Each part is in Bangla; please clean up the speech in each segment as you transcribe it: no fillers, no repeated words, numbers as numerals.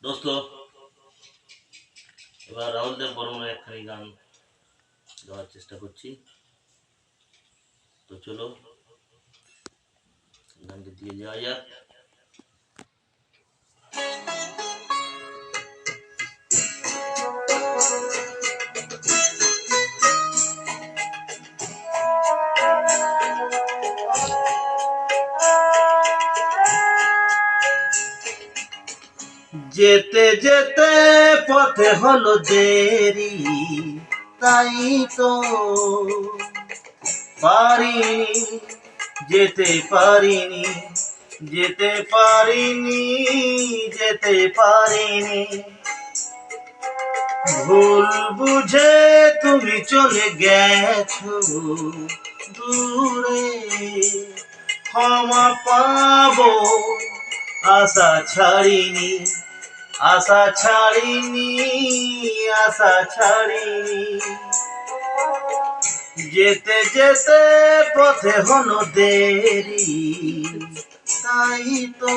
দোস্ত, এবার রাহুল দেব বর্মনের একখানি গান গাওয়ার চেষ্টা করছি। তো চলো গানটি দিয়ে যাওয়া যাক। যেতে যেতে পথে হলো দেরি, তাই তো পারিনি, যেতে পারিনি, যেতে পারিনি, যেতে পারিনি। ভুল বুঝে তুমি চলে গেছো দূরে, ক্ষমা পাবো আশা ছাড়িনি, আশা ছাড়িনি, আশা ছাড়িনি। যেতে যেতে পথে হলো দেরি, তাই তো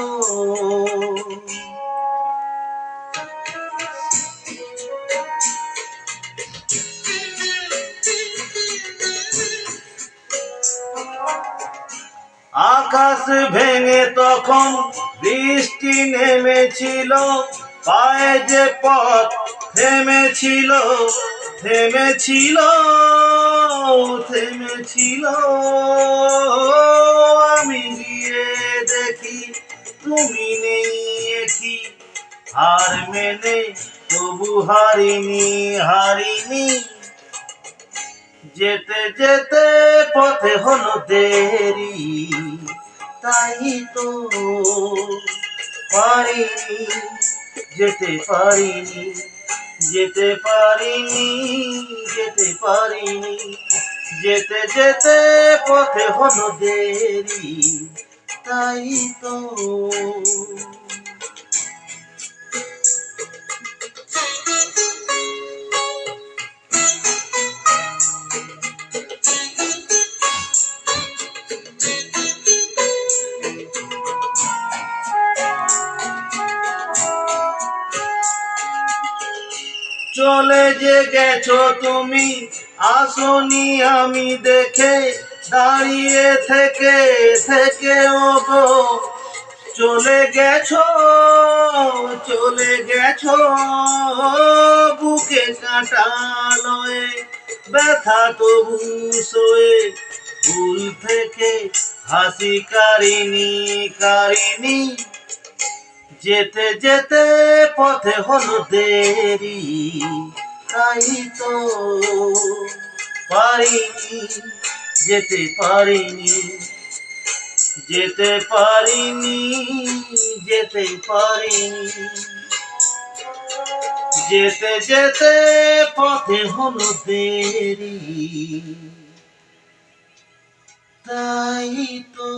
আকাশ ভেঙে তখন বৃষ্টি নেমেছিল, পায়ে যে পথ থেমেছিল, থেমেছিল, থেমেছিল। আমি গিয়ে দেখি তুমি নেই, কি হার মেনে তবু হারিনি, হারিনি। যেতে যেতে পথে হলো দেরি, তাই তো পারিনি, যেতে পারিনি, যেতে পারিনি, যেতে পারিনি। যেতে যেতে পথে হলো দেরি, তাই তো। চলে যে গেছো তুমি, আসনি আমি দেখে, দাঁড়িয়ে থেকে থেকে ওগো চলে গেছো, চলে গেছো। বুকে কাঁটা লয়ে ব্যথা তবু সয়ে, ফুল থেকে হাসি কারিনি, কারিনি। যেতে যেতে পথে হলো দেরি, তাই তো পারিনি, যেতে পারিনি, যেতে পারিনি, যেতে পারিনি। যেতে যেতে পথে হলো দেরি, তাই তো।